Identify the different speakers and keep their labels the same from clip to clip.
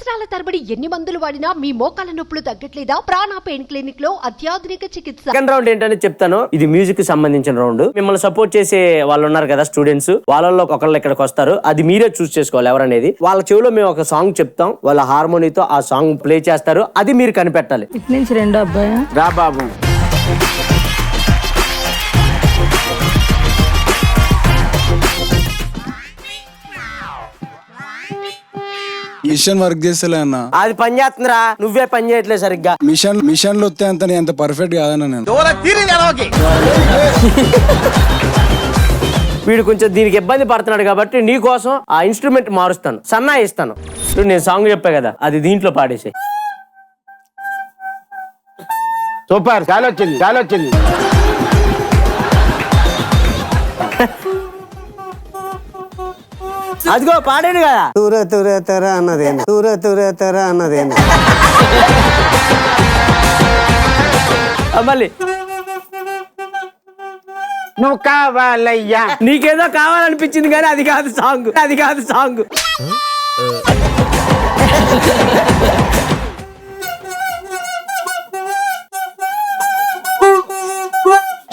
Speaker 1: సంవత్సరాల తరబడి ఎన్ని మందులు వాడినా మీ మోకాల నొప్పులు తగ్గట్లేదా? ప్రాణ పెయిన్ క్లినిక్ లో అత్యాధునిక చికిత్స.
Speaker 2: సెకండ్ రౌండ్ ఏంటని చెప్తాను. ఇది మ్యూజిక్ కి సంబంధించిన రౌండ్. మిమ్మల్ని సపోర్ట్ చేసే వాళ్ళు ఉన్నారు కదా స్టూడెంట్స్, వాళ్ళలో ఒకళ్ళు ఇక్కడికి వస్తారు. అది మీరే చూస్ చేసుకోవాలి ఎవరనేది. వాళ్ళ చెవిలో మేము ఒక సాంగ్ చెప్తాం, వాళ్ళ హార్మోనీతో ఆ సాంగ్ ప్లే చేస్తారు. అది మీరు కనిపెట్టాలి.
Speaker 3: ఇటు నుంచి రెండో అబ్బాయి
Speaker 4: రా బాబు.
Speaker 5: మిషన్ వర్క్ చేస్తలే అన్న.
Speaker 2: అది పని చేస్తుందిరా, నువ్వే పని చేయట్లేదు సరిగ్గా.
Speaker 5: మిషన్లు వస్తే అంత పర్ఫెక్ట్ కాదన్న నేను.
Speaker 2: వీడు కొంచెం దీనికి ఇబ్బంది పడుతున్నాడు కాబట్టి నీ కోసం ఆ ఇన్స్ట్రుమెంట్ మారుస్తాను, సన్నా ఇస్తాను. ఇప్పుడు నేను సాంగ్ చెప్పా కదా, అది దీంట్లో పాడేసి.
Speaker 4: సూపర్, చాలా వచ్చింది.
Speaker 2: అదిగో పాడాడు కదా.
Speaker 6: తూర అన్నదేనా
Speaker 2: మళ్ళీ
Speaker 4: నువ్వు కావాలయ్యా.
Speaker 2: నీకేదో కావాలనిపించింది కానీ అది కాదు సాంగ్.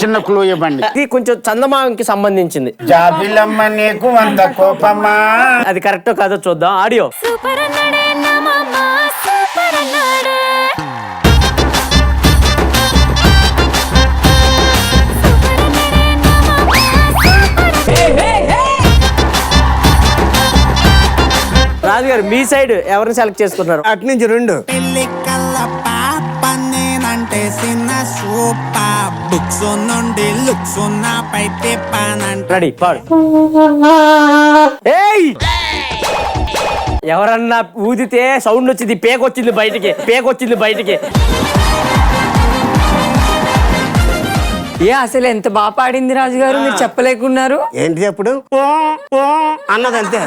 Speaker 4: చిన్న క్లూ ఇవ్వండి.
Speaker 2: ఇది కొంచెం చందమామకి సంబంధించింది.
Speaker 4: జాబిలమ్మ నీకు అంత కోపమా.
Speaker 2: అది కరెక్టో కాదో చూద్దాం. ఆడియో. రాజుగారు మీ సైడ్ ఎవరిని సెలెక్ట్ చేసుకున్నారు?
Speaker 6: అటు నుంచి రెండు.
Speaker 2: రెడీ, పాడు. ఏయ్, ఎవరన్నా ఊదితే సౌండ్ వచ్చింది, పేకొచ్చింది బయటికి.
Speaker 3: ఏ అసలు ఎంత బాగా పాడింది రాజుగారు, మీరు చెప్పలేకున్నారు.
Speaker 6: ఏంటి చెప్పుడు? అన్నదంతే.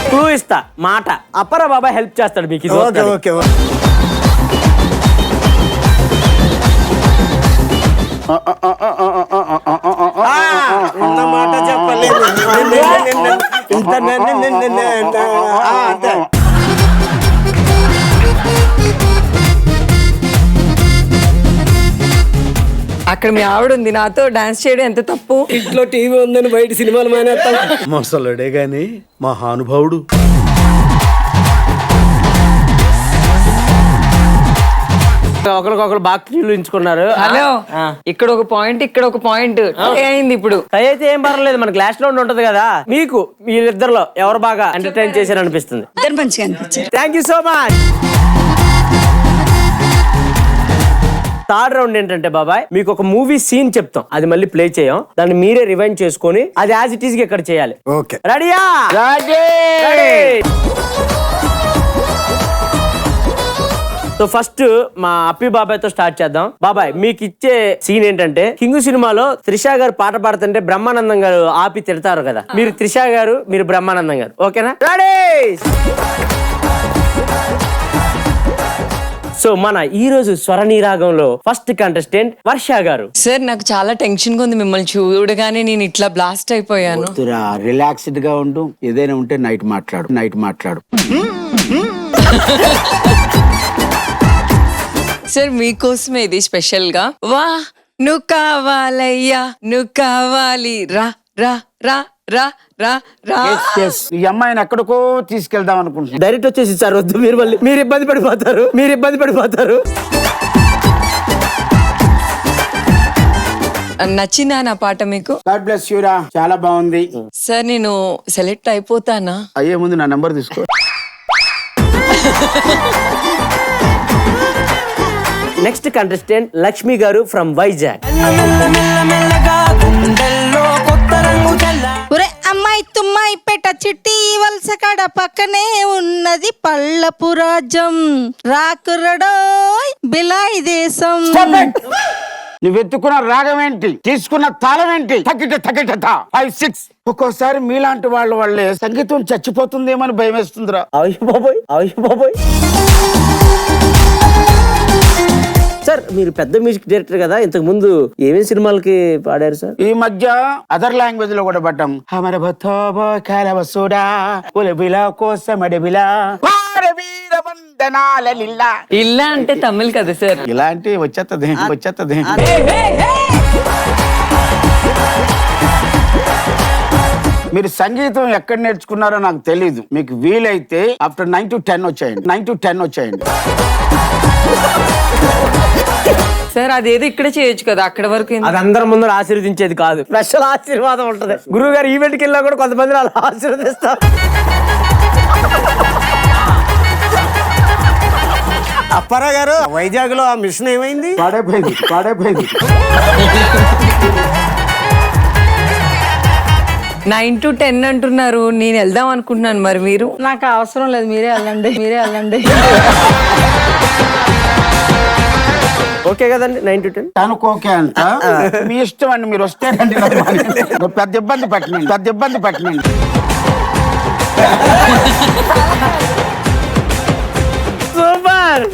Speaker 2: క్లూ ఇస్తా, మాట. అప్పర బాబాయ్ హెల్ప్ చేస్తాడు మీకు. ఇది
Speaker 6: ఓకే. మాట చెప్పలేదు.
Speaker 3: అక్కడ మీ ఆవిడ ఉంది, నాతో డాన్స్ చేయడం ఎంత తప్పు.
Speaker 6: ఇంట్లో టీవీ ఉందని బయట సినిమాలు మానేస్తాం.
Speaker 7: మసలుడే గాని మహానుభావుడు.
Speaker 2: ఒకరికొకరు బాగా ఎంచుకున్నారు.
Speaker 3: హలో, ఇక్కడ ఒక పాయింట్ అయింది. ఇప్పుడు
Speaker 2: అయితే ఏం పర్లేదు, మన క్లాస్ లో ఉంటది కదా. మీకు మీరిద్దరిలో ఎవరు బాగా ఎంటర్టైన్ చేశారు అనిపిస్తుంది? Thank you so much. Third round ఏంటంటే బాబాయ్, మీకు ఒక మూవీ సీన్ చెప్తాం, అది మళ్ళీ ప్లే చేయం. దాన్ని మీరే రివైండ్ చేసుకొని అది యాజ్ ఇట్ ఈస్ గా ఇక్కడ చేయాలి.
Speaker 6: ఓకే,
Speaker 2: రెడీయా? సో ఫస్ట్ మా అప్పి బాబాయ్ తో స్టార్ట్ చేద్దాం. బాబాయ్, మీకు ఇచ్చే సీన్ ఏంటంటే, కింగు సినిమాలో త్రిష గారు పాట పాడుతుంటే బ్రహ్మానందం గారు ఆపి తిడతారు కదా. మీరు త్రిష గారు, మీరు బ్రహ్మానందం గారు. ఓకేనా? రెడీ. సో మన ఈ రోజు స్వరణీ రాగంలో ఫస్ట్ కంటెస్టెంట్ వర్ష గారు.
Speaker 3: సార్, నాకు చాలా టెన్షన్ గా ఉంది. మిమ్మల్ని చూడగానే నేను ఇట్లా బ్లాస్ట్ అయిపోయాను.
Speaker 4: రిలాక్స్డ్ గా ఉండు. ఏదైనా ఉంటే నైట్ మాట్లాడు.
Speaker 3: సార్, మీకోసమే ఇది స్పెషల్ గా. వా నువ్వు కావాలయ్యా, నువ్వు కావాలి, రా రా రా రా రా రా.
Speaker 4: ఈ అమ్మాయిని ఎక్కడికో తీసుకెళ్దాం అనుకుంటున్నా.
Speaker 2: డైరెక్ట్ వచ్చేసి సార్ వద్దు, మీరు ఇబ్బంది పడిపోతారు.
Speaker 3: నచ్చిందా నా పాట మీకు?
Speaker 4: గాడ్ బ్లెస్ యూ రా, చాలా బాగుంది.
Speaker 3: సార్, నేను సెలెక్ట్ అయిపోతానా?
Speaker 4: అయ్యే ముందు నా నంబర్ తీసుకో.
Speaker 2: నెక్స్ట్ కంటెస్టెంట్ లక్ష్మి గారు ఫ్రమ్ వైజాగ్.
Speaker 8: అమ్మాయి తుమ్మాయి పెట్ట చిట్టి వలస కడ పక్కనే ఉన్నది పళ్ళపు రాజ్యం, రాకురడోయ్ బిలాయి దేశం.
Speaker 4: నువ్వెత్తుకున్న రాగం ఏంటి, తీసుకున్న తాళం ఏంటి? 5, 6. ఒక్కోసారి మీలాంటి వాళ్ళ వల్లే సంగీతం చచ్చిపోతుందేమని భయం వేస్తుందిరా.
Speaker 2: అయ్యో బాబోయ్. సార్ మీరు పెద్ద మ్యూజిక్ డైరెక్టర్ కదా, ఇంతకు ముందు ఏమేమి సినిమాలకి పాడారు సార్?
Speaker 4: ఈ మధ్య అదర్ లాంగ్వేజ్ లో కూడా పడ్డాం. హమర బతోబో కలవసుడా ఉలబిలా కోసమడబిలా పారవీర వందనాల లిల్లా.
Speaker 3: ఇల్లా అంటే తమిళ్ కదా సార్.
Speaker 4: ఇలాంటి వచ్చేత్తది. మీరు సంగీతం ఎక్కడ నేర్చుకున్నారో నాకు తెలీదు. మీకు వీలైతే ఆఫ్టర్ 9 to 10 వచ్చేయండి.
Speaker 3: సార్ అదేదో ఇక్కడ చేయొచ్చు కదా, అక్కడ వరకు ఎందుకు?
Speaker 2: అది అందరి ముందు ఆశీర్వదించేది కాదు, స్పెషల్ ఆశీర్వాదం ఉంటది. గురువు గారు ఈవెంట్కి వెళ్ళినా కూడా కొంతమంది అలా ఆశీర్వదిస్తారు.
Speaker 6: అప్పారావు గారు, వైజాగ్ లో ఆ మిషన్ ఏమైంది?
Speaker 4: పాడైపోయింది.
Speaker 3: 9 to 10 అంటున్నారు, నేను వెళ్దాం అనుకుంటున్నాను. మరి మీరు?
Speaker 8: నాకు అవసరం లేదు, మీరే వెళ్ళండి.
Speaker 2: ఓకే కదండి 9 to 10?
Speaker 4: తనుకోకే అంట మీ ఇష్టం అండి. మీరు వస్తేనండి పెద్ద ఇబ్బంది పట్టినండి.
Speaker 2: సూపర్.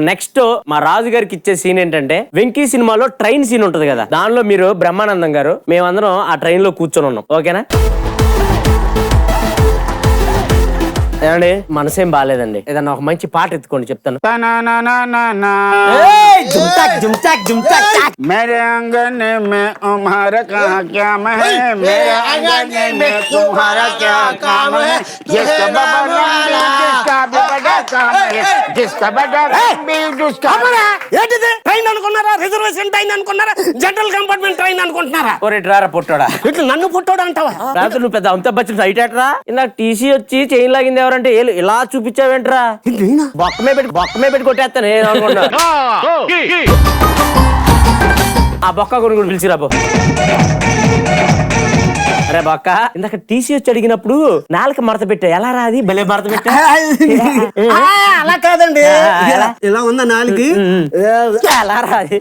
Speaker 2: నెక్స్ట్ మా రాజు గారికి ఇచ్చే సీన్ ఏంటంటే, వెంకీ సినిమాలో ట్రైన్ సీన్ ఉంటది కదా, దానిలో మీరు బ్రహ్మానందం గారు మేమందరం ఆ ట్రైన్ లో కూర్చొని ఉన్నాం. ఓకేనా? ఏమండి మనసేం బాగాలేదండి, ఏదన్నా ఒక మంచి పాట ఎత్తుకోండి, చెప్తాను.
Speaker 4: मेरे आंगन में तुम्हारा क्या काम है, मेरे आंगन में तुम्हारा क्या काम है, जिसका बड़ा काम है, जिसका बड़ा
Speaker 6: ఏంటిది? ట్రైన్ అనుకున్నారా? రిజర్వేషన్ ట్రైన్ అనుకున్నారా? జనరల్ కంపార్ట్మెంట్ ట్రైన్ అనుకుంటున్నారా?
Speaker 2: ఒరే డ్రారా పొట్టోడా,
Speaker 6: ఇట్లా నన్ను పుట్టోడు అంటావా?
Speaker 2: రాత్రి నువ్వు పెద్ద అమితాబ్ బచ్చన్ హైటేటరా. ఇందాక టీసీ వచ్చి చైన్ లాగింది ఎవరంటే ఇలా చూపించావేంట్రా? బొక్క మీద పెట్టి కొట్టేస్తాను అనుకున్నా. ఆ బొక్క కొనుక్కుని పిలిచిరాబో. అరే బొక్క, ఇందాక టీసీ వచ్చి అడిగినప్పుడు నాలుక మడత పెట్టా, ఎలా రాది? భలే మడత పెట్టా.
Speaker 6: అలా కాదండి, ఇలా ఉందా నాలుగు?
Speaker 2: ఎలా రాది?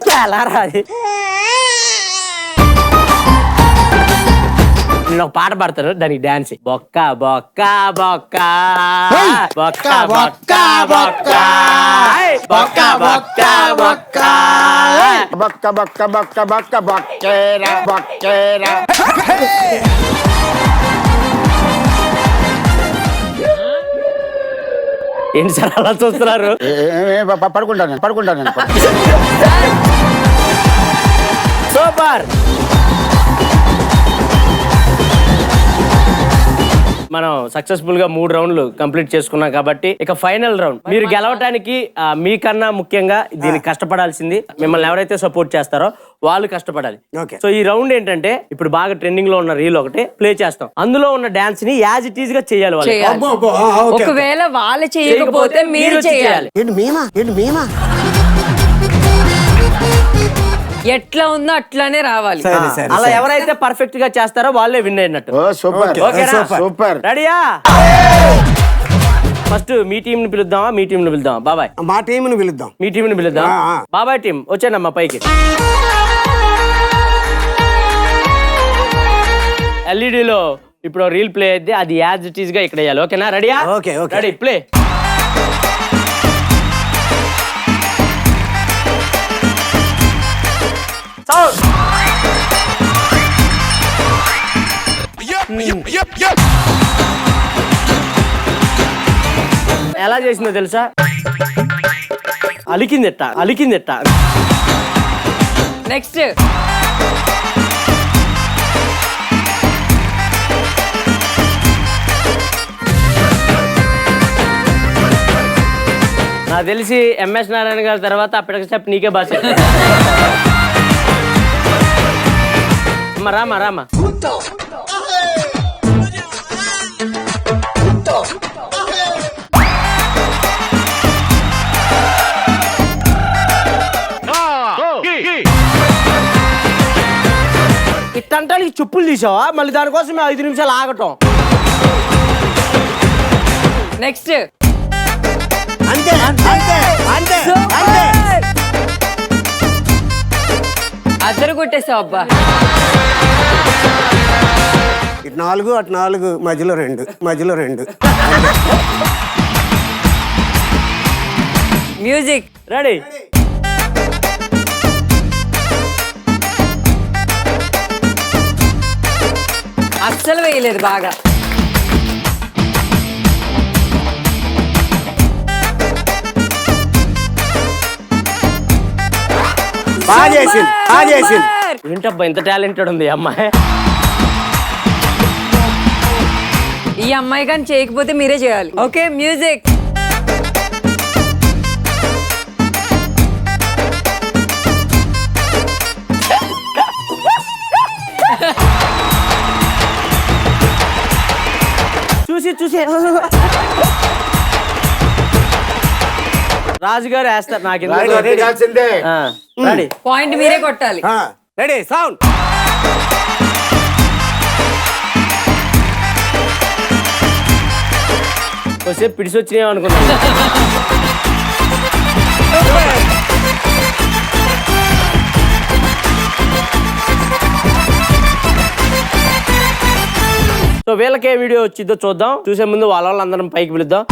Speaker 2: నేను ఒక పాట పాడతాను, దానికి డాన్స్. బొక్క బొక్క బొక్క బొక్క బొక్క బొక్క బొక్క బొక్క బొక్క
Speaker 4: బక్క బక్క బక్క బక్క బొక్కేరా.
Speaker 2: ఏంటి సార్ అలా చూస్తున్నారు?
Speaker 4: పడుకుంటాను.
Speaker 2: సూపర్. మనం సక్సెస్ఫుల్ గా 3 రౌండ్లు కంప్లీట్ చేసుకున్నాం కాబట్టి ఇక ఫైనల్ రౌండ్. మీరు గెలవటానికి మీకన్నా ముఖ్యంగా దీనికి కష్టపడాల్సింది మిమ్మల్ని ఎవరైతే సపోర్ట్ చేస్తారో వాళ్ళు కష్టపడాలి. సో ఈ రౌండ్ ఏంటంటే, ఇప్పుడు బాగా ట్రెండింగ్ లో ఉన్న రీల్ ఒకటి ప్లే చేస్తాం, అందులో ఉన్న డాన్స్ ని యాజ్ ఇట్ ఈజ్ గా చేయాలి.
Speaker 3: ఒకవేళ వాళ్ళు చేయకపోతే మీరు చేయాలి.
Speaker 6: ఏంటి మేమా?
Speaker 3: ఎట్లా ఉందో అట్లానే రావాలి.
Speaker 2: అలా ఎవరైతే పర్ఫెక్ట్ గా చేస్తారో వాళ్ళే విన్ అయినట్టు.
Speaker 4: సూపర్.
Speaker 2: రెడీయా? ఫస్ట్ మీ టీం ని పిలుద్దామా? బాబాయ్
Speaker 6: మా టీం ని పిలుద్దాం.
Speaker 2: మీ టీం ని పిలుద్దాం. బాబాయ్ టీం వచ్చానమ్మా పైకి. ఎల్ఈడిలో ఇప్పుడు రీల్ ప్లే అయితే అది యాజ్ ఇట్ ఈస్ గా ఇక్కడ వేయాలి. ఓకేనా? రెడీయా?
Speaker 6: ఓకే.
Speaker 2: Ready, play. ఎలా చేసిందో తెలుసా? అలికిందిట్ట.
Speaker 3: నెక్స్ట్
Speaker 2: నాకు తెలిసి ఎంఎస్ నారాయణ గారి తర్వాత అప్పటికి స్టెప్ నీకే బాగా రామా. ఇట్టంటానికి చెప్పులు తీసావా? మళ్ళీ దానికోసం 5 నిమిషాలు ఆగటం.
Speaker 3: నెక్స్ట్
Speaker 6: అంతే.
Speaker 3: అద్దరు కొట్టేసావు అబ్బా.
Speaker 6: ఇటు 4 అటు 4 మధ్యలో 2
Speaker 3: మ్యూజిక్.
Speaker 2: రెడీ.
Speaker 3: అస్సలు వేయలేదు బాగా.
Speaker 6: బాగా చేసింది, బాగా చేసింది.
Speaker 3: సూపర్.
Speaker 2: ఏంటబ్బా ఇంత టాలెంటెడ్ ఉంది ఈ అమ్మాయి.
Speaker 3: ఈ అమ్మాయి కానీ చేయకపోతే మీరే చేయాలి. Okay music.
Speaker 2: చూసి రాజుగారు వేస్తారు నాకు
Speaker 4: చేయాల్సిందే.
Speaker 2: రెడీ.
Speaker 3: పాయింట్ మీరే కొట్టాలి.
Speaker 6: Ready sound.
Speaker 2: కొద్దిసేపు పిడిసి వచ్చినాయి అనుకున్నాను. సో వీళ్ళకే వీడియో వచ్చిందో చూద్దాం. చూసే ముందు వాళ్ళందరం పైకి పిలుద్దాం.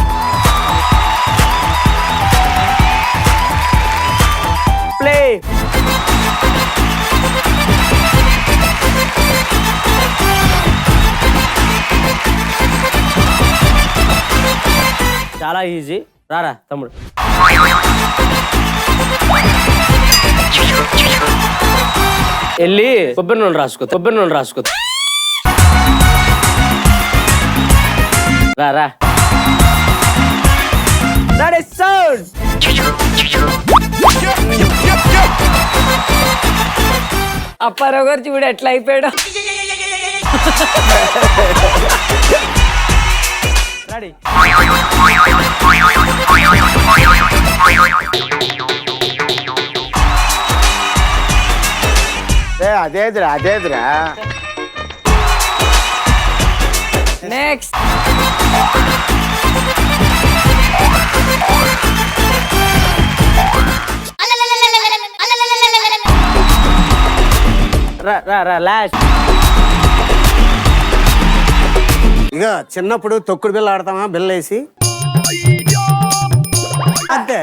Speaker 2: ప్లే. చాలా ఈజీ. రారా తమ్ముడు. వెళ్ళి కొబ్బరి నూనె రాసుకో. రా. Ready sound.
Speaker 3: అప్పారావు గారు చూడు ఎట్లా అయిపోయాడు.
Speaker 2: రెడీ.
Speaker 4: అదేదిరా
Speaker 3: నెక్స్ట్.
Speaker 2: రా లాస్ట్.
Speaker 6: ఇక చిన్నప్పుడు తొక్కుడు బిల్ల ఆడతామా, బిల్ల వేసి అంతే.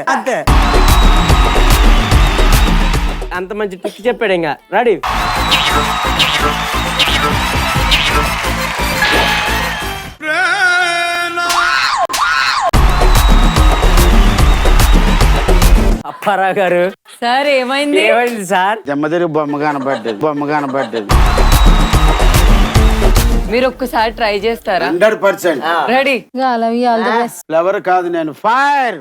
Speaker 2: అంత మంచి టిక్ చెప్పాడు. ఇంకా రెడీ. అప్పారావు గారు
Speaker 3: సార్ ఏమైంది?
Speaker 2: సార్?
Speaker 4: జమ్మదిరి బొమ్మ కనబడ్డది.
Speaker 3: మీరు ఒక్కసారి ట్రై చేస్తారా?
Speaker 4: 100%.
Speaker 3: Ready.
Speaker 8: Love you, all the best.
Speaker 4: Flower కాదు నేను ఫైర్.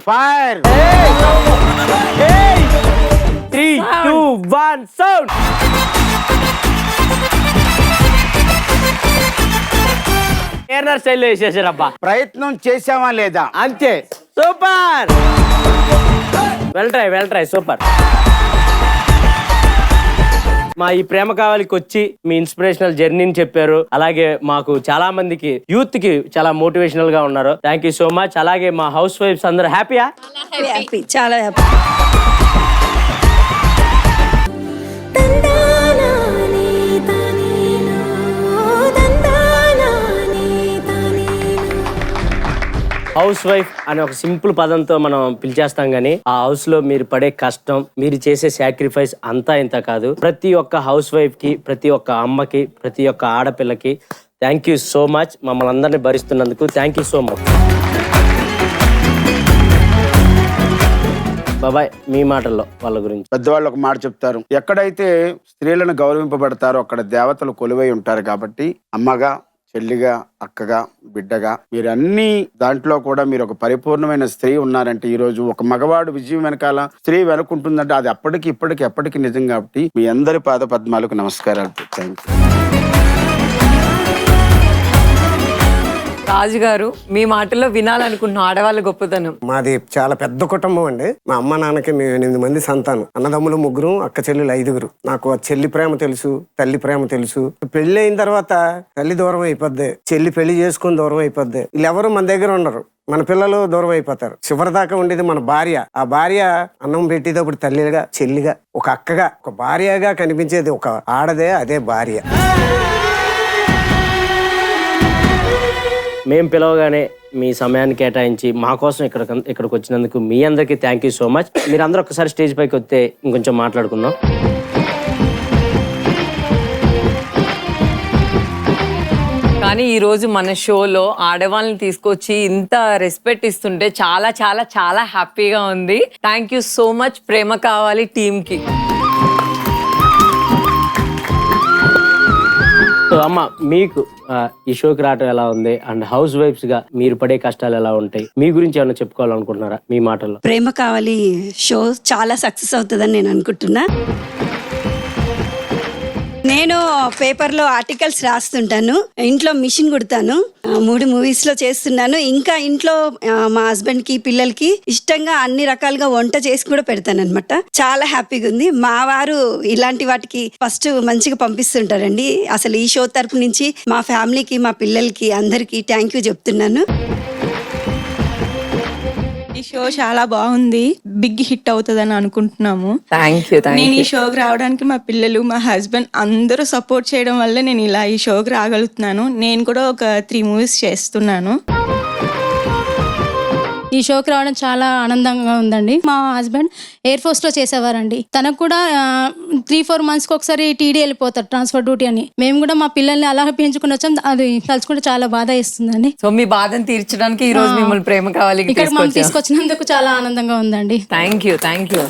Speaker 2: 3, 2, 1 సౌండ్. ఏర్నర్ స్టైల్లో వేసేసారబ్బా.
Speaker 4: ప్రయత్నం చేసావా లేదా?
Speaker 2: అంతే. సూపర్. Well try super. మా ఈ ప్రేమ కావాలికి వచ్చి మీ ఇన్స్పిరేషనల్ జర్నీని చెప్పారు. అలాగే మాకు చాలా మందికి యూత్ కి చాలా మోటివేషనల్ గా ఉన్నారు. Thank you so much. అలాగే మా హౌస్ వైఫ్స్ అందరూ హ్యాపీయా?
Speaker 8: చాలా హ్యాపీ.
Speaker 2: హౌస్ వైఫ్ అనే ఒక సింపుల్ పదంతో మనం పిలిచేస్తాం గానీ ఆ హౌస్ లో మీరు పడే కష్టం, మీరు చేసే సాక్రిఫైస్ అంతా ఇంత కాదు. ప్రతి ఒక్క హౌస్ వైఫ్ కి, ప్రతి ఒక్క అమ్మకి, ప్రతి ఒక్క ఆడపిల్లకి థ్యాంక్ యూ సో మచ్. మమ్మల్ని అందరినీ భరిస్తున్నందుకు థ్యాంక్ యూ సో మచ్. బాబాయ్ మీ మాటల్లో వాళ్ళ గురించి.
Speaker 4: పెద్దవాళ్ళు ఒక మాట చెప్తారు, ఎక్కడైతే స్త్రీలను గౌరవింపబడతారో అక్కడ దేవతలు కొలువై ఉంటారు. కాబట్టి అమ్మగా, చెల్లిగా, అక్కగా, బిడ్డగా మీరు అన్ని దాంట్లో కూడా మీరు ఒక పరిపూర్ణమైన స్త్రీ ఉన్నారంటే ఈ రోజు ఒక మగవాడు విజయం వెనకాల స్త్రీ వెనుకుంటుందంటే అది అప్పటికి ఇప్పటికి ఎప్పటికీ నిజం. కాబట్టి మీ అందరి పాద పద్మాలకు నమస్కారాలు. Thank you.
Speaker 3: రాజు గారు మీ మాటల్లో వినాలనుకుంటున్న ఆడవాళ్ళ గొప్పతనం.
Speaker 6: మాది చాలా పెద్ద కుటుంబం అండి. మా అమ్మ నాన్నకి మేము 8 మంది సంతానం. అన్నదమ్ములు 3, అక్క చెల్లెలు 5. నాకు ఆ చెల్లి ప్రేమ తెలుసు, తల్లి ప్రేమ తెలుసు. పెళ్లి అయిన తర్వాత తల్లి దూరం అయిపోద్ది, చెల్లి పెళ్లి చేసుకుని దూరం అయిపోద్ది. వీళ్ళెవరు మన దగ్గర ఉండరు, మన పిల్లలు దూరం అయిపోతారు. చివరిదాకా ఉండేది మన భార్య. ఆ భార్య అన్నం పెట్టేటప్పుడు తల్లిగా, చెల్లిగా, ఒక అక్కగా, ఒక భార్యగా కనిపించేది ఒక ఆడదే, అదే భార్య.
Speaker 2: మేము పిలవగానే మీ సమయాన్ని కేటాయించి మా కోసం ఇక్కడికి వచ్చినందుకు మీ అందరికీ థ్యాంక్ యూ సో మచ్. మీరు అందరూ ఒకసారి స్టేజ్ పైకి వస్తే ఇంకొంచెం మాట్లాడుకుందాం.
Speaker 3: కానీ ఈ రోజు మన షోలో ఆడవాళ్ళని తీసుకొచ్చి ఇంత రెస్పెక్ట్ ఇస్తుంటే చాలా చాలా చాలా హ్యాపీగా ఉంది. థ్యాంక్ యూ సో మచ్ ప్రేమ కావాలి టీమ్ కి.
Speaker 2: సో అమ్మ, మీకు ఈ షోకి రావటం ఎలా ఉంది అండ్ హౌస్ వైఫ్స్ గా మీరు పడే కష్టాలు ఎలా ఉంటాయి, మీ గురించి ఏమైనా చెప్పుకోవాలనుకుంటున్నారా మీ మాటల్లో?
Speaker 8: ప్రేమ కావాలి షో చాలా సక్సెస్ అవుతుందని నేను అనుకుంటున్నా. నేను పేపర్లో ఆర్టికల్స్ రాస్తుంటాను, ఇంట్లో మిషన్ కుడతాను, 3 మూవీస్లో చేస్తున్నాను. ఇంకా ఇంట్లో మా హస్బెండ్కి పిల్లలకి ఇష్టంగా అన్ని రకాలుగా వంట చేసి కూడా పెడతాను అనమాట. చాలా హ్యాపీగా ఉంది. మా వారు ఇలాంటి వాటికి ఫస్ట్ మంచిగా పంపిస్తుంటారండి. అసలు ఈ షో తరపు నుంచి మా ఫ్యామిలీకి మా పిల్లలకి అందరికీ థ్యాంక్ యూ చెప్తున్నాను.
Speaker 9: ఈ షో చాలా బాగుంది, బిగ్ హిట్ అవుతుందని అనుకుంటున్నాము.
Speaker 3: Thank you.
Speaker 9: నేను ఈ షోకి రావడానికి మా పిల్లలు, మా హస్బెండ్ అందరూ సపోర్ట్ చేయడం వల్ల నేను ఇలా ఈ షోకి రాగలుగుతున్నాను. నేను కూడా ఒక 3 మూవీస్ చేస్తున్నాను.
Speaker 10: ఈ షోకి రావడం చాలా ఆనందంగా ఉందండి. మా హస్బెండ్ ఎయిర్ ఫోర్స్ లో చేసేవారండి. తనకు కూడా 3-4 months కి ఒకసారి టీడీ వెళ్ళిపోతారు, ట్రాన్స్ఫర్ డ్యూటీ అని. మేము కూడా మా పిల్లల్ని అలా పెంచుకుని వచ్చాం. అది తలుచుకుంటే చాలా బాధ ఇస్తుందండి.
Speaker 3: సో మీ బాధను తీర్చడానికి ఈ రోజు మిమ్మల్ని ప్రేమ కావాలి
Speaker 10: ఇక్కడ మనం తీసుకొచ్చినందుకు చాలా ఆనందంగా ఉందండి.
Speaker 3: Thank you. Thank you.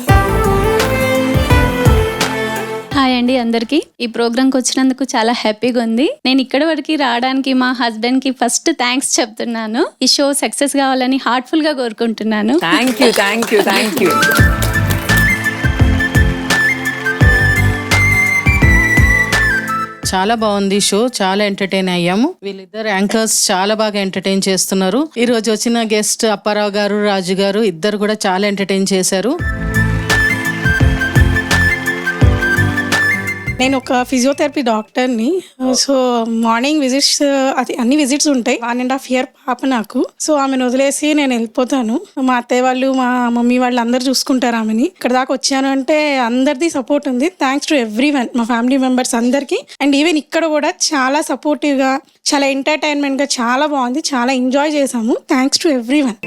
Speaker 11: Hi అండి అందరికి. ఈ ప్రోగ్రామ్కి వచ్చినందుకు చాలా హ్యాపీగా ఉంది. నేను ఇక్కడ వరకు రావడానికి మా హస్బెండ్ కి ఫస్ట్ థ్యాంక్స్ చెప్తున్నాను. ఈ షో సక్సెస్ కావాలని హార్ట్ఫుల్ గా కోరుకుంటున్నాను.
Speaker 3: Thank you. Thank you. Thank you.
Speaker 12: చాలా బాగుంది షో, చాలా ఎంటర్టైన్ అయ్యాము. వీళ్ళిద్దరు యాంకర్స్ చాలా బాగా ఎంటర్టైన్ చేస్తున్నారు. ఈ రోజు వచ్చిన గెస్ట్ అప్పారావు గారు, రాజు గారు ఇద్దరు కూడా చాలా ఎంటర్టైన్ చేశారు.
Speaker 9: నేను ఒక ఫిజియోథెరపీ డాక్టర్ని. సో మార్నింగ్ విజిట్స్, అది అన్ని విజిట్స్ ఉంటాయి. 1.5 year పాప నాకు. సో ఆమెను వదిలేసి నేను వెళ్ళిపోతాను. మా అత్తయ్య వాళ్ళు, మా మమ్మీ వాళ్ళు అందరు చూసుకుంటారు ఆమెని. ఇక్కడ దాకా వచ్చాను అంటే అందరిది సపోర్ట్ ఉంది. థ్యాంక్స్ టు ఎవ్రీవన్, మా ఫ్యామిలీ మెంబర్స్ అందరికి. అండ్ ఈవెన్ ఇక్కడ కూడా చాలా సపోర్టివ్గా, చాలా ఎంటర్టైన్మెంట్గా చాలా బాగుంది. చాలా ఎంజాయ్ చేసాము. Thanks to everyone.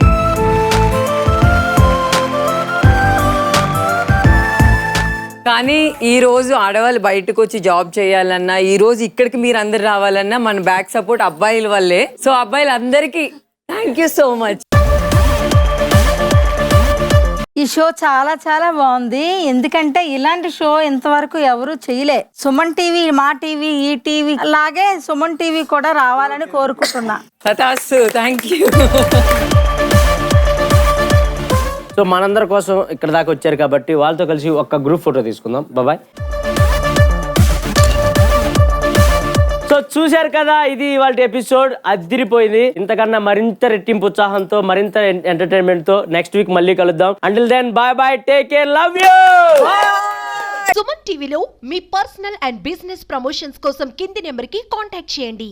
Speaker 3: కానీ ఈ రోజు ఆడవాళ్ళు బయటకు వచ్చి జాబ్ చేయాలన్నా, ఈ రోజు ఇక్కడికి మీరు అందరు రావాలన్నా మన బ్యాక్ సపోర్ట్ అబ్బాయిల వల్లే. సో అబ్బాయిలందరికీ థ్యాంక్ యూ సో మచ్.
Speaker 8: ఈ షో చాలా చాలా బాగుంది. ఎందుకంటే ఇలాంటి షో ఇంతవరకు ఎవరు చేయలే. Suman TV, Maa TV, E TV అలాగే సుమన్ టీవీ కూడా రావాలని కోరుకుంటున్నా.
Speaker 3: తథాస్తు. Thank you.
Speaker 2: సో మనందరి కోసం ఇక్కడ దాకా వచ్చారు కాబట్టి వాళ్ళతో కలిసి ఒక్క గ్రూప్ ఫోటో తీసుకుందాం. బాయ్. సో చూశారు కదా, ఇది ఇవాళ ఎపిసోడ్. అదిరిపోయింది. ఇంతకన్నా మరింత రెట్టింపు ఉత్సాహంతో, మరింత ఎంటర్టైన్మెంట్ తో నెక్స్ట్ వీక్ మళ్ళీ కలుద్దాం. Until then bye bye, take care, love you.
Speaker 1: Suman టీవీలో మీ పర్సనల్ అండ్ బిజినెస్ ప్రమోషన్స్ కోసం కింది నెంబర్కి కాంటాక్ట్ చేయండి.